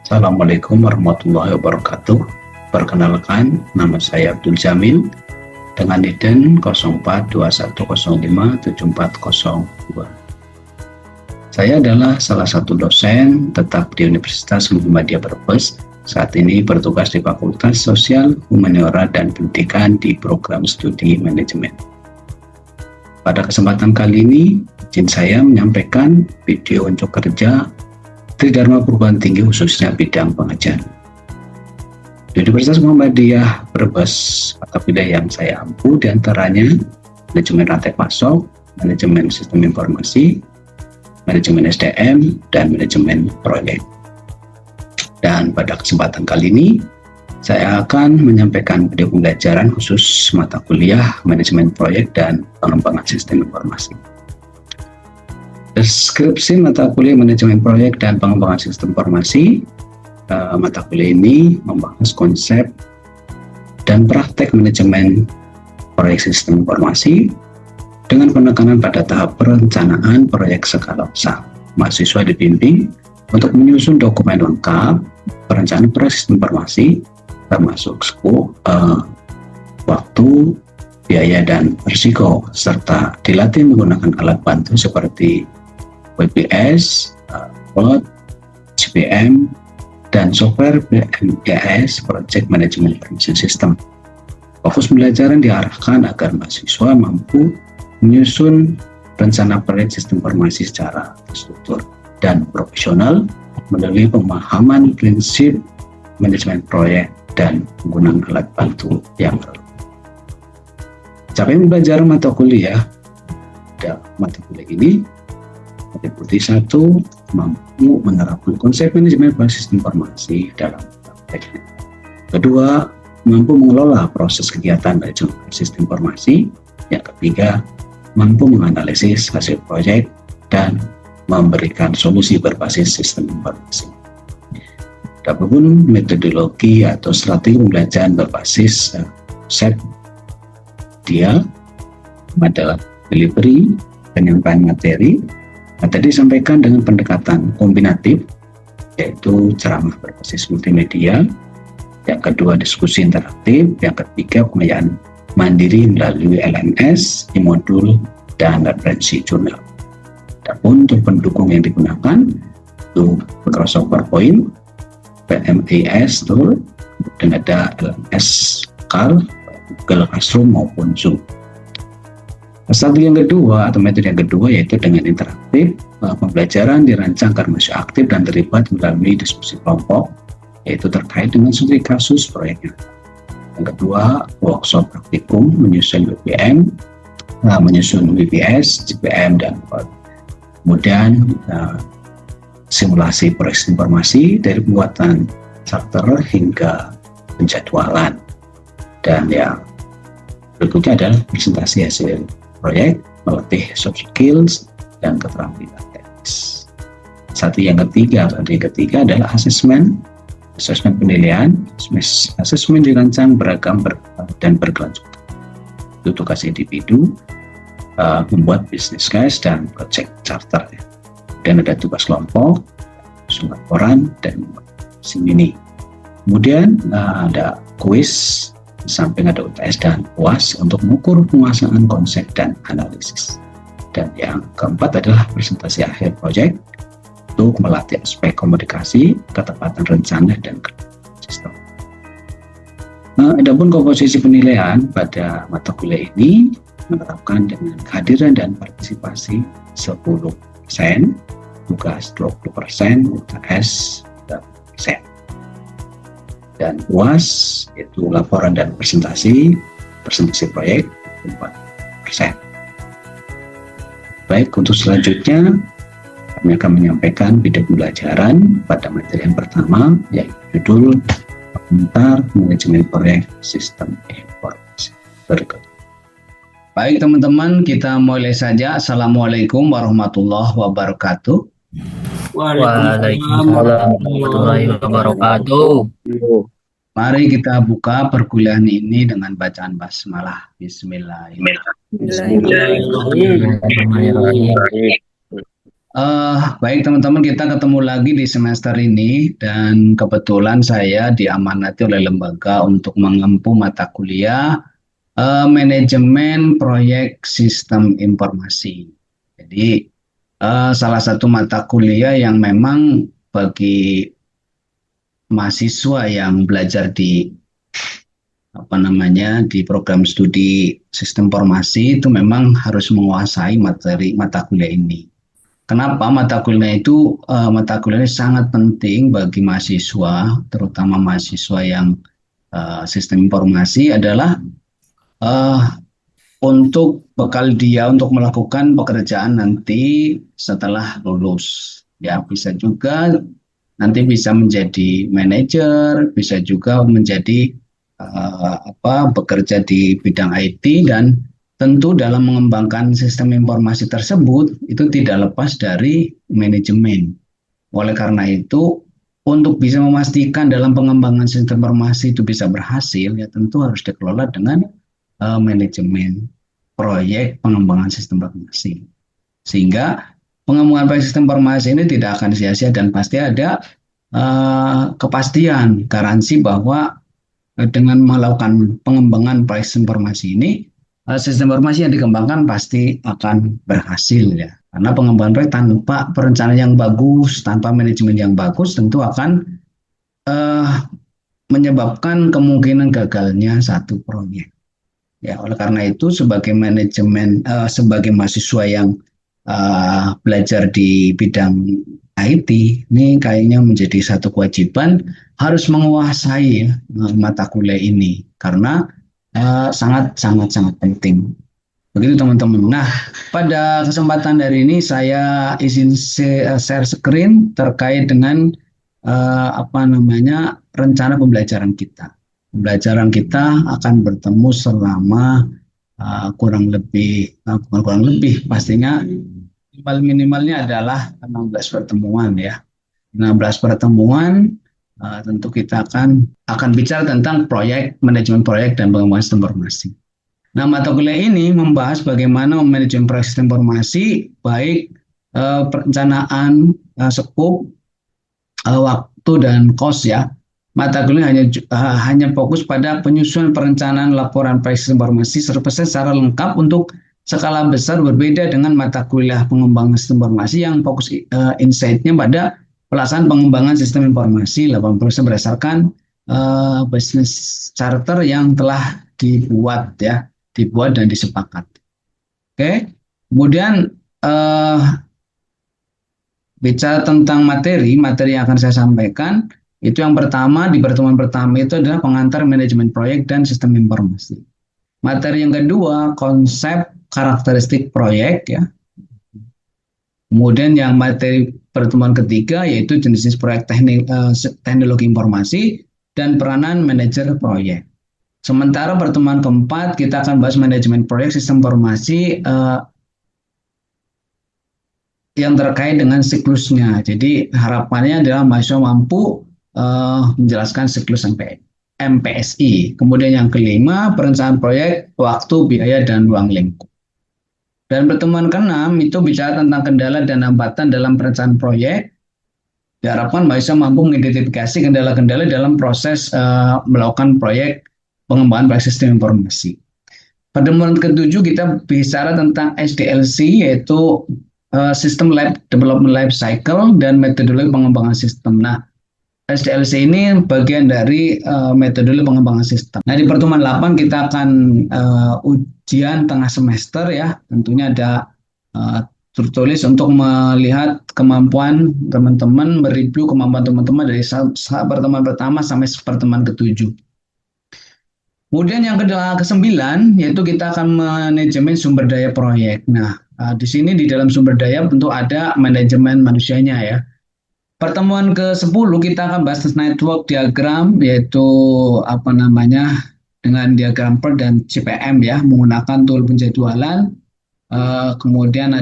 Assalamualaikum warahmatullahi wabarakatuh. Perkenalkan, nama saya Abdul Jamil dengan NIDN 0421057402. Saya adalah salah satu dosen tetap di Universitas Muhammadiyah Brebes. Saat ini bertugas di Fakultas Sosial, Humaniora, dan Pendidikan di program studi manajemen. Pada kesempatan kali ini, izin saya menyampaikan video unjuk kerja Tridharma Perguruan Tinggi khususnya bidang pengajaran. Di Universitas Muhammadiyah Brebes, mata kuliah yang saya ampu diantaranya manajemen rantai pasok, manajemen sistem informasi, manajemen SDM, dan manajemen proyek. Dan pada kesempatan kali ini, saya akan menyampaikan video pembelajaran khusus mata kuliah manajemen proyek dan pengembangan sistem informasi. Deskripsi mata kuliah manajemen proyek dan pengembangan sistem informasi. Mata kuliah ini membahas konsep dan praktek manajemen proyek sistem informasi dengan penekanan pada tahap perencanaan proyek skala besar. Mahasiswa dibimbing untuk menyusun dokumen lengkap perencanaan proyek sistem informasi termasuk skop, waktu, biaya, dan risiko, serta dilatih menggunakan alat bantu seperti WPS, Word, GPM, dan software BMS Project Management Information System. Fokus pembelajaran diarahkan agar mahasiswa mampu menyusun rencana proyek sistem informasi secara terstruktur dan profesional melalui pemahaman prinsip manajemen proyek dan penggunaan alat bantu yang relevan. Capaian pembelajaran mata kuliah ini meliputi: 1. Mampu menerapkan konsep manajemen proyek sistem informasi dalam prakteknya. 2. Mampu mengelola proses kegiatan manajemen sistem informasi. Yang ketiga, mampu menganalisis hasil proyek dan memberikan solusi berbasis sistem informasi. Adapun metodologi atau strategi pembelajaran berbasis konsep dia adalah delivery, penyampaian materi. Tadi disampaikan dengan pendekatan kombinatif, yaitu ceramah berbasis multimedia. Yang kedua, diskusi interaktif. Yang ketiga, pembiayaan mandiri melalui LMS, e-modul, dan referensi jurnal. Adapun untuk pendukung yang digunakan itu Microsoft PowerPoint, PMAS Tool, dan ada LMS CAL, Google Classroom maupun Zoom. Strategi yang kedua atau metode yang kedua yaitu dengan interaktif. Pembelajaran dirancang agar mahasiswa aktif dan terlibat melalui diskusi kelompok, yaitu terkait dengan studi kasus proyeknya. Yang kedua, workshop praktikum menyusun WPM, menyusun WPS, GPM, dan kemudian simulasi proyek informasi dari pembuatan charter hingga penjadwalan. Dan yang berikutnya adalah presentasi hasil proyek, melatih soft skills dan keterampilan teknis. Yang ketiga adalah asesmen penilaian. Asesmen dirancang beragam dan berkelanjutan. Itu tugas individu, membuat business case dan project charter. Dan ada tugas kelompok, laporan, dan mini. Kemudian ada kuis, di samping ada UTS dan UAS untuk mengukur penguasaan konsep dan analisis. Dan yang keempat adalah presentasi akhir proyek untuk melatih aspek komunikasi, ketepatan rencana, dan sistem. Adapun komposisi penilaian pada mata kuliah ini menerapkan dengan kehadiran dan partisipasi 10%, tugas 20%, UTS 10%. Dan UAS yaitu laporan dan presentasi proyek 4%. Baik, untuk selanjutnya kami akan menyampaikan video pembelajaran pada materi yang pertama, yaitu judul Komentar Manajemen Proyek Sistem Informasi. Berikut. Baik teman-teman, kita mulai saja. Assalamualaikum warahmatullahi wabarakatuh. Waalaikumsalam warahmatullahi wabarakatuh. Mari kita buka perkuliahan ini dengan bacaan basmalah. Bismillahirrahmanirrahim. Baik teman-teman, kita ketemu lagi di semester ini dan kebetulan saya diamanati oleh lembaga untuk mengempu mata kuliah manajemen proyek sistem informasi. Jadi salah satu mata kuliah yang memang bagi mahasiswa yang belajar di di program studi sistem informasi itu memang harus menguasai materi mata kuliah ini. Kenapa mata kuliah ini sangat penting bagi mahasiswa, terutama mahasiswa yang sistem informasi adalah eh, untuk bekal dia untuk melakukan pekerjaan nanti setelah lulus. Ya, bisa juga nanti bisa menjadi manajer, bisa juga menjadi bekerja di bidang IT dan tentu dalam mengembangkan sistem informasi tersebut itu tidak lepas dari manajemen. Oleh karena itu, untuk bisa memastikan dalam pengembangan sistem informasi itu bisa berhasil, ya tentu harus dikelola dengan manajemen proyek pengembangan sistem informasi. Sehingga pengembangan proyek sistem informasi ini tidak akan sia-sia dan pasti ada kepastian, garansi bahwa dengan melakukan pengembangan proyek sistem informasi ini, sistem informasi yang dikembangkan pasti akan berhasil ya. Karena pengembangan proyek tanpa perencanaan yang bagus, tanpa manajemen yang bagus, tentu akan menyebabkan kemungkinan gagalnya satu proyek. Ya, oleh karena itu sebagai mahasiswa yang belajar di bidang IT, ini kayaknya menjadi satu kewajiban harus menguasai mata kuliah ini karena sangat sangat sangat penting. Begitu teman-teman. Nah, pada kesempatan hari ini saya izin share screen terkait dengan rencana pembelajaran kita. Pembelajaran kita akan bertemu selama bukan kurang lebih pastinya minimalnya adalah 16 pertemuan ya. 16 pertemuan tentu kita akan bicara tentang proyek, manajemen proyek dan pengembangan sistem informasi. Nah, mata kuliah ini membahas bagaimana manajemen proyek sistem informasi, baik perencanaan, skop, waktu dan kos ya. Mata kuliah hanya fokus pada penyusunan perencanaan laporan proyek sistem informasi secara lengkap untuk skala besar, berbeda dengan mata kuliah pengembangan sistem informasi yang fokus insight-nya pada pelaksanaan pengembangan sistem informasi 80% berdasarkan business charter yang telah dibuat dan disepakati. Oke. Kemudian bicara tentang materi yang akan saya sampaikan, itu yang pertama di pertemuan pertama itu adalah pengantar manajemen proyek dan sistem informasi. Materi yang kedua, konsep karakteristik proyek ya. Kemudian yang materi pertemuan ketiga yaitu jenis proyek teknologi informasi dan peranan manajer proyek. Sementara pertemuan keempat kita akan bahas manajemen proyek sistem informasi yang terkait dengan siklusnya. Jadi harapannya adalah mahasiswa mampu menjelaskan siklus MPSI. Kemudian yang kelima, perencanaan proyek, waktu, biaya, dan ruang lingkup. Dan pertemuan keenam itu bicara tentang kendala dan hambatan dalam perencanaan proyek. Diharapkan mahasiswa mampu mengidentifikasi kendala-kendala dalam proses melakukan proyek pengembangan proyek sistem informasi. Pertemuan ketujuh kita bicara tentang SDLC, yaitu System Development Life Cycle dan metodologi pengembangan sistem. Nah, SDLC ini bagian dari metodologi pengembangan sistem. Nah, di pertemuan 8 kita akan ujian tengah semester ya. Tentunya ada tertulis untuk melihat kemampuan teman-teman, mereview kemampuan teman-teman dari pertemuan pertama sampai pertemuan ketujuh. Kemudian yang ke-9 yaitu kita akan manajemen sumber daya proyek. Nah, di sini di dalam sumber daya tentu ada manajemen manusianya ya. Pertemuan ke-10 kita akan bahas network diagram, yaitu dengan diagram PERT dan CPM ya, menggunakan tool penjadwalan. Kemudian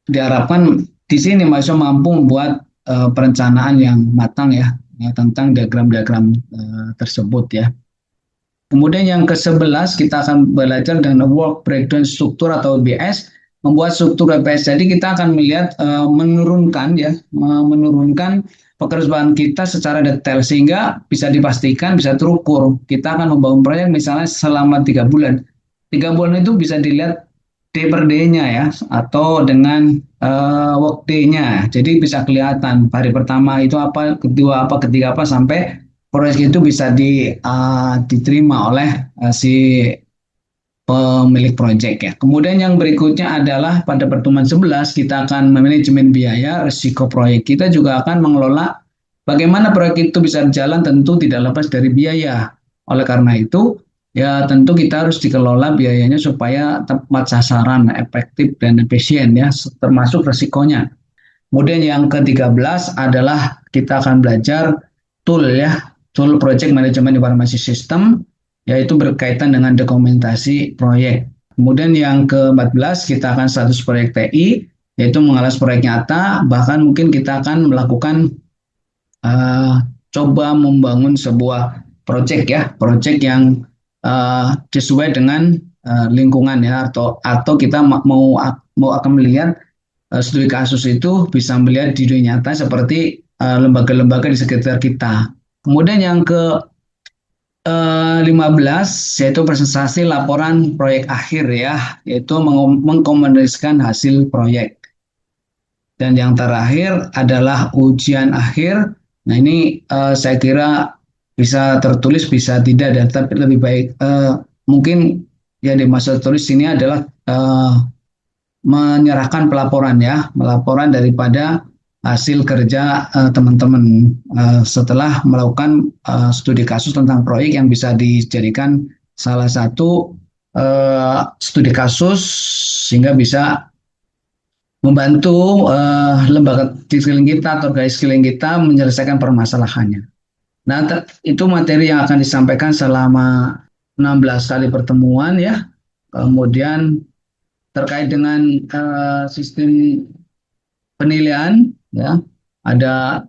diharapkan di sini mahasiswa mampu membuat perencanaan yang matang ya tentang diagram-diagram tersebut ya. Kemudian yang ke-11 kita akan belajar dengan work breakdown struktur atau WBS membuat struktur WPS. Jadi kita akan melihat menurunkan pekerjaan kita secara detail sehingga bisa dipastikan, bisa terukur. Kita akan membangun proyek misalnya selama 3 bulan. 3 bulan itu bisa dilihat day per day-nya ya, atau dengan work day-nya. Jadi bisa kelihatan hari pertama itu apa, kedua apa, ketiga apa, sampai proyek itu bisa diterima oleh si pemilik proyek ya. Kemudian yang berikutnya adalah pada pertemuan 11 kita akan manajemen biaya, risiko proyek. Kita juga akan mengelola bagaimana proyek itu bisa berjalan, tentu tidak lepas dari biaya. Oleh karena itu, ya tentu kita harus dikelola biayanya supaya tepat sasaran, efektif dan efisien ya, termasuk risikonya. Kemudian yang ke-13 adalah kita akan belajar tool ya, tool project management informasi system, yaitu berkaitan dengan dokumentasi proyek. Kemudian yang ke-14 kita akan status proyek TI, yaitu mengalas proyek nyata, bahkan mungkin kita akan melakukan coba membangun sebuah proyek ya, proyek yang sesuai dengan lingkungan ya, atau kita mau akan melihat studi kasus itu bisa melihat di dunia nyata seperti lembaga-lembaga di sekitar kita. Kemudian yang ke 15 yaitu presentasi laporan proyek akhir ya, yaitu mengkomunikasikan hasil proyek. Dan yang terakhir adalah ujian akhir. Nah ini saya kira bisa tertulis, bisa tidak, dan tapi lebih baik mungkin yang dimaksud tulis ini adalah menyerahkan pelaporan ya, melaporan daripada hasil kerja teman-teman setelah melakukan studi kasus tentang proyek yang bisa dijadikan salah satu studi kasus sehingga bisa membantu lembaga di sekeliling kita atau guys sekeliling kita menyelesaikan permasalahannya. Nah, itu materi yang akan disampaikan selama 16 kali pertemuan ya. Kemudian terkait dengan sistem penilaian ya, ada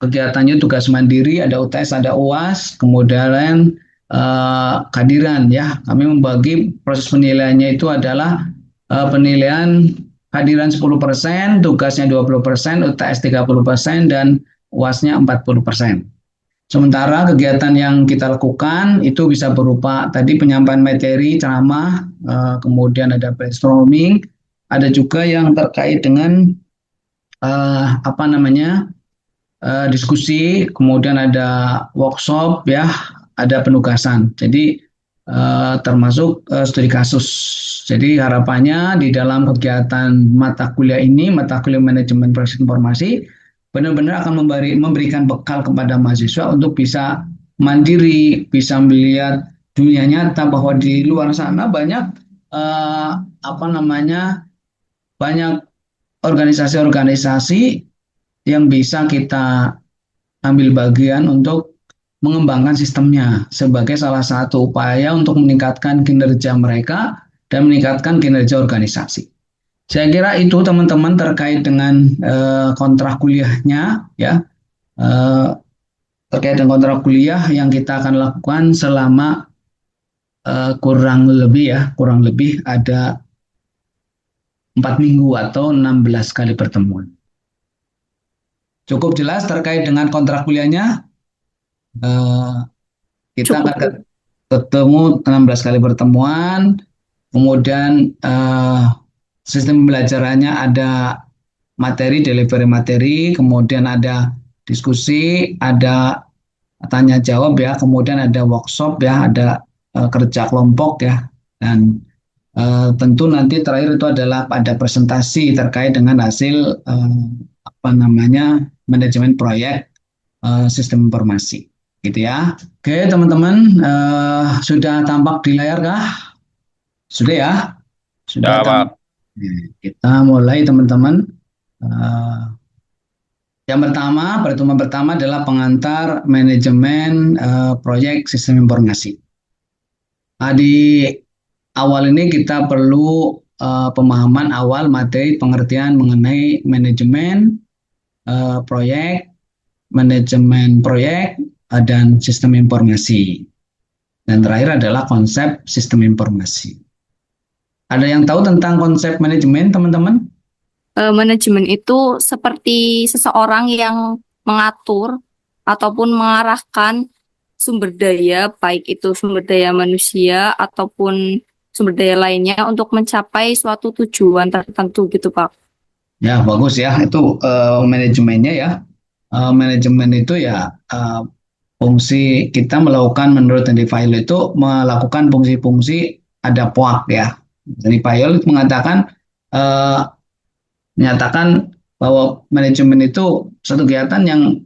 kegiatannya tugas mandiri, ada UTS, ada UAS, kemudian kehadiran ya. Kami membagi proses penilaiannya itu adalah penilaian kehadiran 10%, tugasnya 20%, UTS 30%, dan UAS-nya 40%. Sementara kegiatan yang kita lakukan itu bisa berupa tadi penyampaian materi, ceramah, kemudian ada brainstorming, ada juga yang terkait dengan diskusi, kemudian ada workshop ya, ada penugasan. Jadi termasuk studi kasus. Jadi harapannya di dalam kegiatan mata kuliah ini, mata kuliah manajemen proses informasi, benar-benar akan memberikan bekal kepada mahasiswa untuk bisa mandiri, bisa melihat dunia nyata bahwa di luar sana banyak banyak organisasi-organisasi yang bisa kita ambil bagian untuk mengembangkan sistemnya sebagai salah satu upaya untuk meningkatkan kinerja mereka dan meningkatkan kinerja organisasi. Saya kira itu teman-teman terkait dengan kontrak kuliahnya ya, terkait dengan kontrak kuliah yang kita akan lakukan selama kurang lebih ada 4 minggu atau 16 kali pertemuan. Cukup jelas terkait dengan kontrak kuliahnya. Kita akan ketemu 16 kali pertemuan, kemudian sistem pembelajarannya ada materi, delivery materi, kemudian ada diskusi, ada tanya jawab ya, kemudian ada workshop ya, ada kerja kelompok ya, dan tentu nanti terakhir itu adalah pada presentasi terkait dengan hasil manajemen proyek sistem informasi, gitu ya. Oke teman-teman, sudah tampak di layar kah? Sudah ya? Sudah tampak. Kita mulai teman-teman. Yang pertama, pertemuan pertama adalah pengantar manajemen proyek sistem informasi. Nah, di awal ini kita perlu pemahaman awal materi pengertian mengenai manajemen proyek, dan sistem informasi. Dan terakhir adalah konsep sistem informasi. Ada yang tahu tentang konsep manajemen, teman-teman? Manajemen itu seperti seseorang yang mengatur ataupun mengarahkan sumber daya, baik itu sumber daya manusia ataupun sumber daya lainnya untuk mencapai suatu tujuan tertentu gitu, Pak. Ya, bagus ya. Itu manajemennya ya. Manajemen itu ya fungsi kita melakukan, menurut Andy Fayol itu melakukan fungsi-fungsi, ada POAK ya. Andy Fayol mengatakan eh, menyatakan bahwa manajemen itu suatu kegiatan yang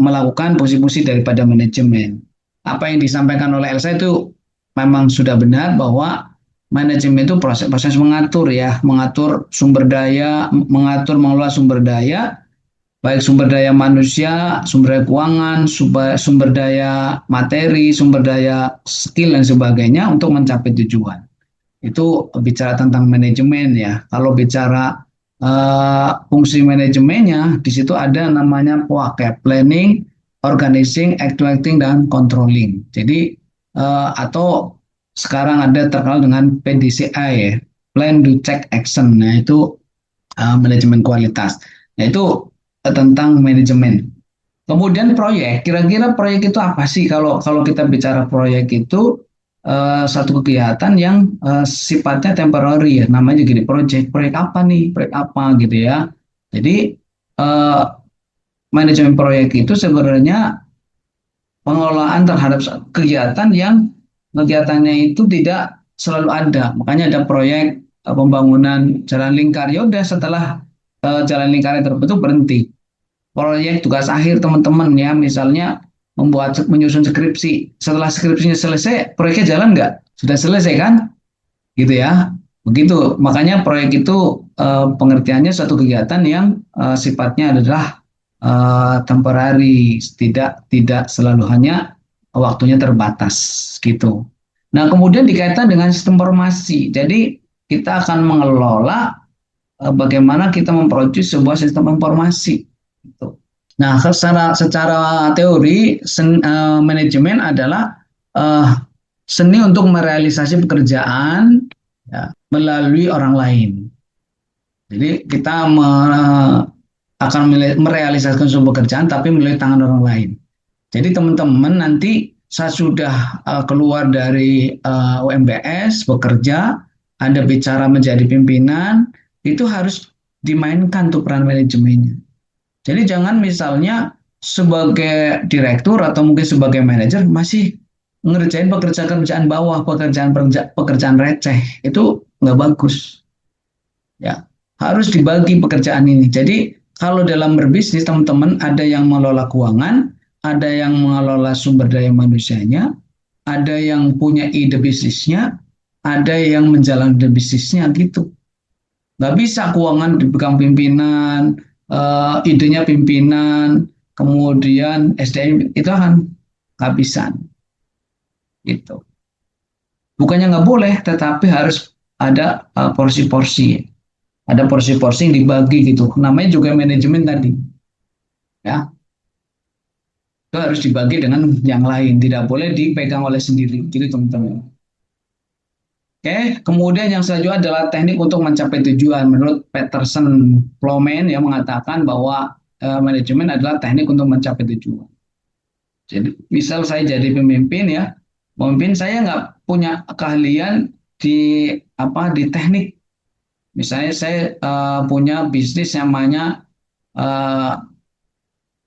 melakukan fungsi-fungsi daripada manajemen. Apa yang disampaikan oleh Elsa itu memang sudah benar, bahwa manajemen itu proses-proses mengatur ya, mengatur sumber daya, mengatur mengelola sumber daya, baik sumber daya manusia, sumber daya keuangan, sumber daya materi, sumber daya skill dan sebagainya untuk mencapai tujuan. Itu bicara tentang manajemen ya. Kalau bicara fungsi manajemennya, di situ ada namanya POAK ya, planning, organizing, actuating, dan controlling. Jadi atau sekarang ada terkenal dengan PDCA ya, plan, do, check, action. Nah itu manajemen kualitas. Nah itu tentang manajemen. Kemudian proyek, kira-kira proyek itu apa sih? Kalau kalau kita bicara proyek itu satu kegiatan yang sifatnya temporary ya, namanya gini, proyek apa nih, proyek apa gitu ya. Jadi eh, manajemen proyek itu sebenarnya pengelolaan terhadap kegiatan yang kegiatannya itu tidak selalu ada. Makanya ada proyek pembangunan jalan lingkar. Ya udah, setelah jalan lingkarnya terbentuk, berhenti. Proyek tugas akhir teman-teman ya, misalnya menyusun skripsi. Setelah skripsinya selesai, proyeknya jalan nggak? Sudah selesai kan? Gitu ya. Begitu. Makanya proyek itu pengertiannya suatu kegiatan yang sifatnya adalah temporary, tidak selalu hanya waktunya terbatas gitu. Nah, kemudian dikaitkan dengan sistem informasi. Jadi kita akan mengelola bagaimana kita memproduksi sebuah sistem informasi. Gitu. Nah, secara teori manajemen adalah seni untuk merealisasi pekerjaan ya, melalui orang lain. Jadi kita akan merealisasikan sebuah pekerjaan tapi melalui tangan orang lain. Jadi teman-teman nanti saya sudah keluar dari UMBS bekerja, Anda bicara menjadi pimpinan, itu harus dimainkan tuh peran manajemennya. Jadi jangan misalnya sebagai direktur atau mungkin sebagai manajer masih ngerjain pekerjaan bawah, pekerjaan receh, itu nggak bagus. Ya, harus dibagi pekerjaan ini. Jadi kalau dalam berbisnis teman-teman ada yang mengelola keuangan, ada yang mengelola sumber daya manusianya, ada yang punya ide bisnisnya, ada yang menjalankan bisnisnya gitu. Nggak bisa keuangan dipegang pimpinan, idenya pimpinan, kemudian SDM itu akan kehabisan. Gitu. Bukannya nggak boleh, tetapi harus ada porsi-porsi. Ada porsi-porsi yang dibagi gitu. Namanya juga manajemen tadi. Ya. Itu harus dibagi dengan yang lain. Tidak boleh dipegang oleh sendiri. Gitu teman-teman. Oke, kemudian yang selanjutnya adalah teknik untuk mencapai tujuan. Menurut Peterson Plowman yang mengatakan bahwa manajemen adalah teknik untuk mencapai tujuan. Jadi, misal saya jadi pemimpin ya, pemimpin saya nggak punya keahlian di teknik. Misalnya saya punya bisnis yang namanya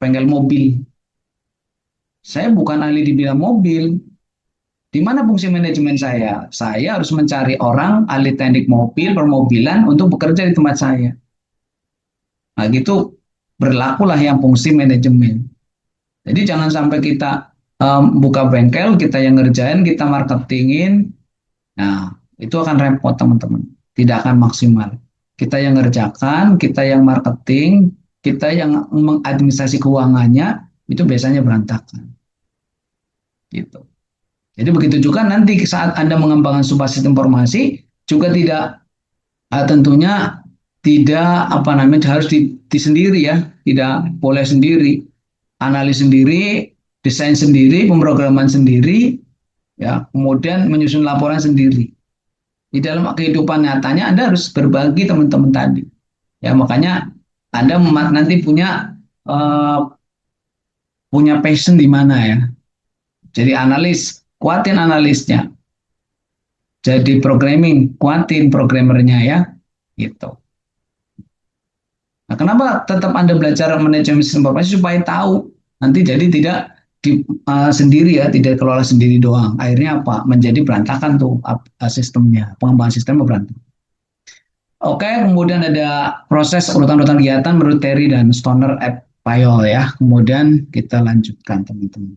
bengkel mobil. Saya bukan ahli di bidang mobil. Di mana fungsi manajemen saya? Saya harus mencari orang ahli teknik mobil, permobilan untuk bekerja di tempat saya. Nah, gitu berlakulah yang fungsi manajemen. Jadi jangan sampai kita buka bengkel, kita yang ngerjain, kita marketingin. Nah, itu akan repot teman-teman. Tidak akan maksimal. Kita yang ngerjakan, kita yang marketing, kita yang mengadministrasi keuangannya, itu biasanya berantakan. Gitu. Jadi begitu juga nanti saat Anda mengembangkan sebuah sistem informasi juga tidak tentunya tidak harus di sendiri ya, tidak boleh sendiri, analis sendiri, desain sendiri, pemrograman sendiri, ya, kemudian menyusun laporan sendiri. Di dalam kehidupan nyatanya Anda harus berbagi teman-teman tadi. Ya, makanya Anda nanti eh, punya passion di mana ya. Jadi analis, kuatin analisnya. Jadi programming, kuatin programmernya ya. Gitu. Nah, kenapa tetap Anda belajar manajemen sistem informasi supaya tahu nanti jadi tidak sendiri ya, tidak kelola sendiri doang. Akhirnya apa? Menjadi berantakan tuh sistemnya, pengembangan sistemnya berantakan. Oke, kemudian ada proses urutan-urutan kegiatan menurut Terry dan Stoner et Payol ya. Kemudian kita lanjutkan teman-teman.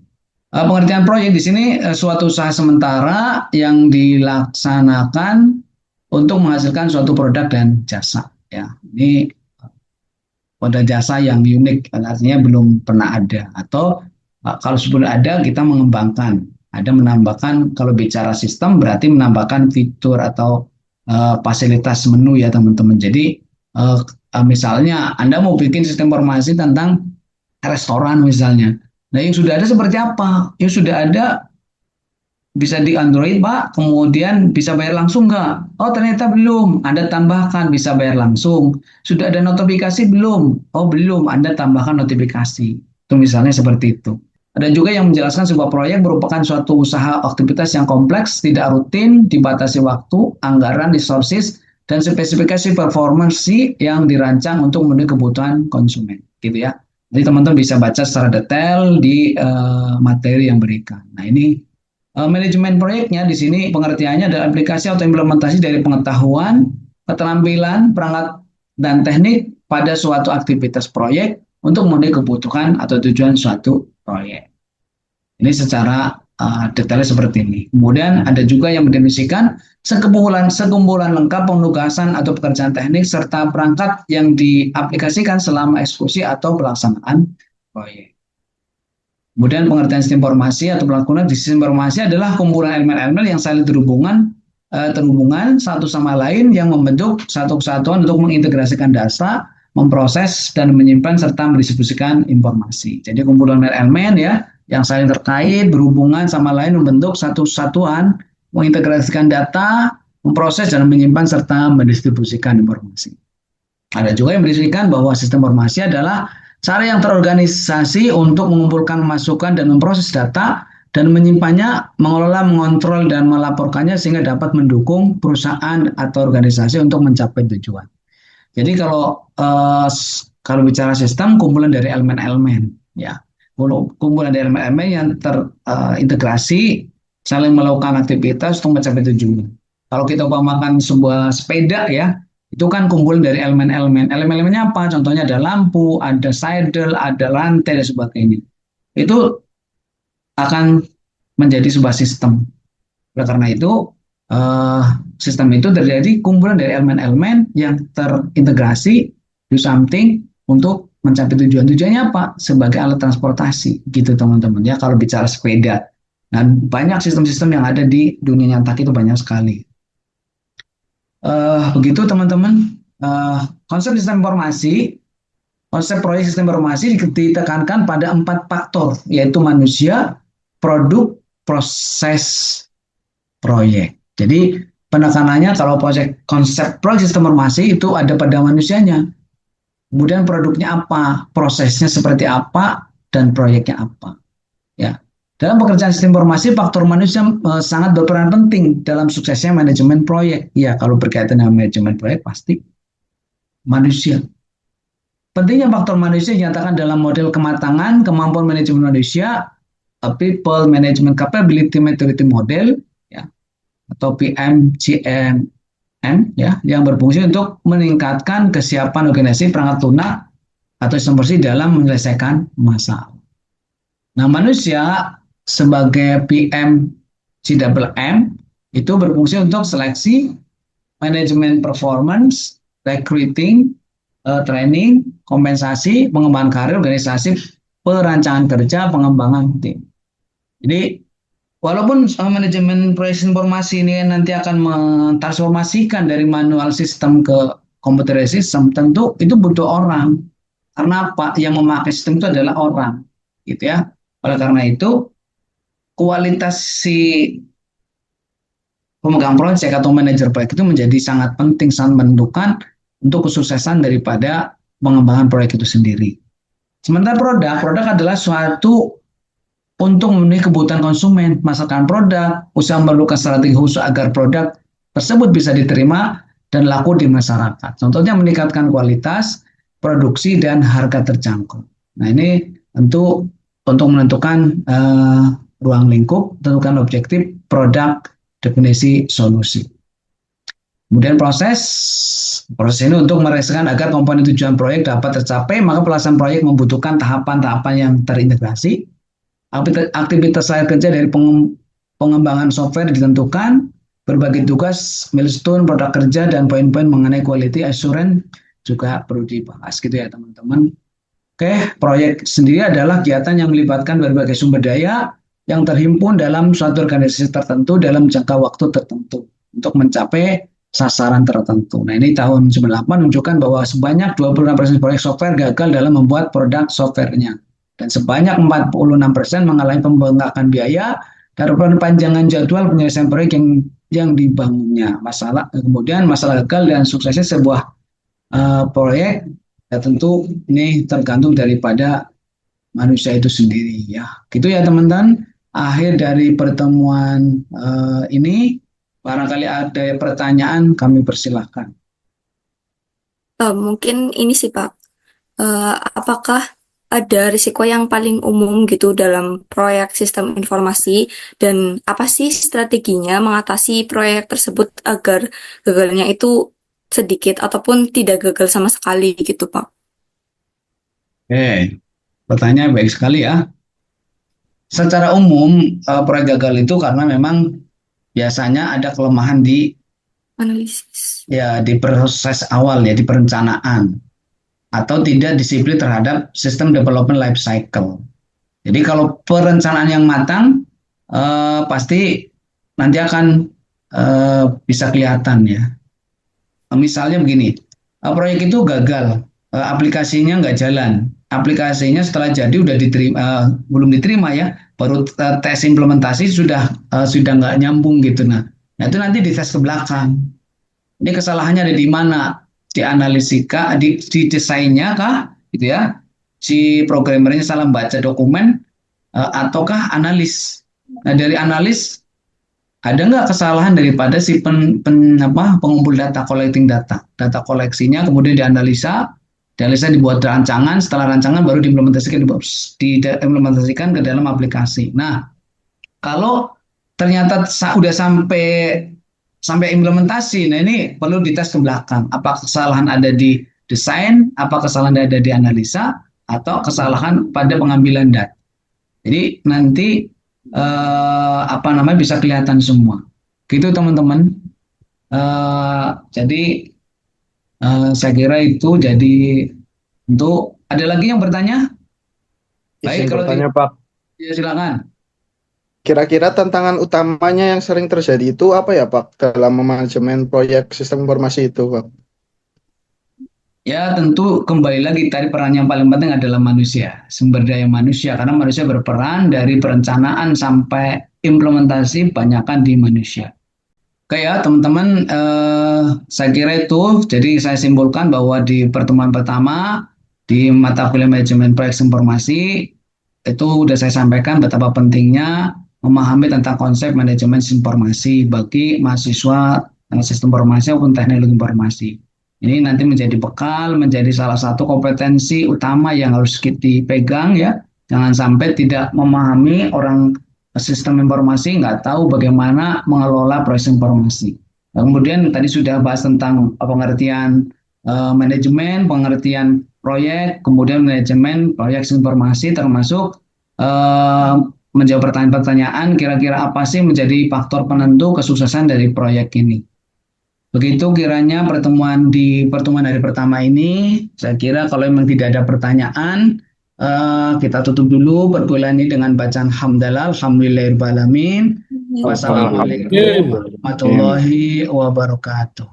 Pengertian proyek di sini suatu usaha sementara yang dilaksanakan untuk menghasilkan suatu produk dan jasa. Ya, ini pada jasa yang unik, artinya belum pernah ada. Atau kalau sebelum ada kita mengembangkan, ada menambahkan. Kalau bicara sistem berarti menambahkan fitur atau fasilitas menu ya teman-teman. Jadi misalnya Anda mau bikin sistem informasi tentang restoran misalnya. Nah yang sudah ada seperti apa? Yang sudah ada bisa di Android Pak, kemudian bisa bayar langsung nggak? Oh ternyata belum, Anda tambahkan bisa bayar langsung. Sudah ada notifikasi belum? Oh belum, Anda tambahkan notifikasi. Itu misalnya seperti itu. Ada juga yang menjelaskan sebuah proyek merupakan suatu usaha aktivitas yang kompleks, tidak rutin, dibatasi waktu, anggaran, resources, dan spesifikasi performance yang dirancang untuk memenuhi kebutuhan konsumen. Gitu ya. Jadi teman-teman bisa baca secara detail di materi yang berikan. Nah ini manajemen proyeknya di sini pengertiannya adalah aplikasi atau implementasi dari pengetahuan, keterampilan, perangkat, dan teknik pada suatu aktivitas proyek untuk memenuhi kebutuhan atau tujuan suatu proyek. Ini secara detailnya seperti ini. Kemudian ada juga yang mendefinisikan sekumpulan lengkap penugasan atau pekerjaan teknik serta perangkat yang diaplikasikan selama eksekusi atau pelaksanaan proyek. Kemudian pengertian sistem informasi atau pelaksanaan di sistem informasi adalah kumpulan elemen-elemen yang saling terhubungan satu sama lain yang membentuk satu kesatuan untuk mengintegrasikan data, memproses dan menyimpan serta mendistribusikan informasi. Jadi kumpulan elemen ya yang saling terkait, berhubungan sama lain membentuk satu kesatuan, mengintegrasikan data, memproses dan menyimpan serta mendistribusikan informasi. Ada juga yang berdiskusikan bahwa sistem informasi adalah cara yang terorganisasi untuk mengumpulkan masukan dan memproses data dan menyimpannya, mengelola, mengontrol, dan melaporkannya sehingga dapat mendukung perusahaan atau organisasi untuk mencapai tujuan. Jadi kalau bicara sistem, kumpulan dari elemen-elemen, ya, kumpulan dari elemen-elemen yang terintegrasi, saling melakukan aktivitas untuk mencapai tujuan. Kalau kita umpamakan sebuah sepeda, ya, itu kan kumpulan dari elemen-elemen. Elemen-elemennya apa? Contohnya ada lampu, ada saddle, ada rantai, dan sebagainya. Itu akan menjadi sebuah sistem. Oleh karena itu, sistem itu terjadi kumpulan dari elemen-elemen yang terintegrasi, do something untuk mencapai tujuan. Tujuannya apa? Sebagai alat transportasi, gitu teman-teman. Ya, kalau bicara sepeda. Dan banyak sistem-sistem yang ada di dunia nyata itu banyak sekali. Begitu teman-teman, konsep sistem informasi, konsep proyek sistem informasi ditekankan pada 4 faktor, yaitu manusia, produk, proses, proyek. Jadi penekanannya kalau konsep proyek sistem informasi itu ada pada manusianya, kemudian produknya apa, prosesnya seperti apa, dan proyeknya apa. Ya. Dalam pekerjaan sistem informasi, faktor manusia sangat berperan penting dalam suksesnya manajemen proyek. Ya, kalau berkaitan dengan manajemen proyek, pasti manusia. Pentingnya faktor manusia dinyatakan dalam model kematangan, kemampuan manajemen manusia, People Management Capability Maturity Model, ya, atau PMCMM, ya, yang berfungsi untuk meningkatkan kesiapan organisasi perangkat lunak atau sistem informasi dalam menyelesaikan masalah. Nah, manusia sebagai PMCMM itu berfungsi untuk seleksi, manajemen performance, recruiting, training, kompensasi, pengembangan karir, organisasi, perancangan kerja, pengembangan tim. Jadi walaupun manajemen proyek informasi ini nanti akan mentransformasikan dari manual sistem ke computerized system, tentu itu butuh orang. Karena apa? Yang memakai sistem itu adalah orang, gitu ya. Oleh karena itu kualitas si pemegang proyek atau manajer proyek itu menjadi sangat penting, sangat menentukan untuk kesuksesan daripada pengembangan proyek itu sendiri. Sementara produk adalah suatu untuk memenuhi kebutuhan konsumen, memasarkan produk, usaha memerlukan strategi khusus agar produk tersebut bisa diterima dan laku di masyarakat. Contohnya meningkatkan kualitas, produksi, dan harga terjangkau. Nah, ini tentu untuk menentukan ruang lingkup, tentukan objektif, produk, definisi, solusi. Kemudian proses ini untuk merealisasikan agar komponen tujuan proyek dapat tercapai, maka pelaksanaan proyek membutuhkan tahapan-tahapan yang terintegrasi. Aktivitas layar kerja dari pengembangan software ditentukan, berbagai tugas, milestone, produk kerja, dan poin-poin mengenai quality assurance juga perlu dibahas gitu ya teman-teman. Oke, proyek sendiri adalah kegiatan yang melibatkan berbagai sumber daya yang terhimpun dalam suatu organisasi tertentu dalam jangka waktu tertentu untuk mencapai sasaran tertentu. Nah, ini tahun 98 menunjukkan bahwa sebanyak 26% proyek software gagal dalam membuat produk softwarenya. Dan sebanyak 46% mengalami pembengkakan biaya karena perpanjangan jadwal penyelesaian proyek yang dibangunnya. Kemudian masalah gagal dan suksesnya sebuah proyek ya tentu ini tergantung daripada manusia itu sendiri ya. Gitu ya teman-teman. Akhir dari pertemuan ini, barangkali ada pertanyaan kami persilahkan. Mungkin ini sih Pak, apakah ada risiko yang paling umum gitu dalam proyek sistem informasi dan apa sih strateginya mengatasi proyek tersebut agar gagalnya itu sedikit ataupun tidak gagal sama sekali gitu Pak? Oke, pertanyaan baik sekali ya. Secara umum proyek gagal itu karena memang biasanya ada kelemahan di Analisis. ya di proses awal ya, di perencanaan atau tidak disiplin terhadap sistem development life cycle. Jadi kalau perencanaan yang matang pasti nanti akan bisa kelihatan ya. Misalnya begini, proyek itu gagal, aplikasinya nggak jalan. Aplikasinya setelah jadi udah diterima, belum diterima ya, baru tes implementasi sudah nggak nyambung gitu. Nah itu nanti dites ke belakang. Ini kesalahannya ada di mana? Dianalisika, di desainnya kah, gitu ya? Si programmernya salah baca dokumen, ataukah analis? Nah dari analis ada nggak kesalahan daripada si pengumpul data, collecting data koleksinya kemudian dianalisa dibuat rancangan, setelah rancangan baru diimplementasikan ke dalam aplikasi. Nah kalau ternyata udah sampai implementasi, nah ini perlu dites ke belakang. Apa kesalahan ada di desain, apa kesalahan ada di analisa, atau kesalahan pada pengambilan data. Jadi nanti bisa kelihatan semua. Gitu teman-teman. Jadi saya kira itu jadi untuk ada lagi yang bertanya? Baik, kalau bertanya Pak. Ya silakan. Kira-kira tantangan utamanya yang sering terjadi itu apa ya Pak dalam manajemen proyek sistem informasi itu Pak? Ya tentu kembali lagi tadi peran yang paling penting adalah manusia, sumber daya manusia, karena manusia berperan dari perencanaan sampai implementasi banyakkan di manusia. Oke ya teman-teman, saya kira itu, jadi saya simpulkan bahwa di pertemuan pertama di mata kuliah manajemen proyek informasi itu sudah saya sampaikan betapa pentingnya memahami tentang konsep manajemen informasi bagi mahasiswa sistem informasi maupun teknologi informasi. Ini nanti menjadi bekal, menjadi salah satu kompetensi utama yang harus dipegang ya. Jangan sampai tidak memahami orang sistem informasi, nggak tahu bagaimana mengelola proses informasi. Nah, kemudian tadi sudah bahas tentang pengertian manajemen, pengertian proyek, kemudian manajemen proyek informasi termasuk menjawab pertanyaan-pertanyaan kira-kira apa sih menjadi faktor penentu kesuksesan dari proyek ini. Begitu kiranya pertemuan hari pertama ini, saya kira kalau memang tidak ada pertanyaan, kita tutup dulu perkuliahan ini dengan bacaan hamdalah, alhamdulillahirrahmanirrahim. Wassalamualaikum warahmatullahi wabarakatuh.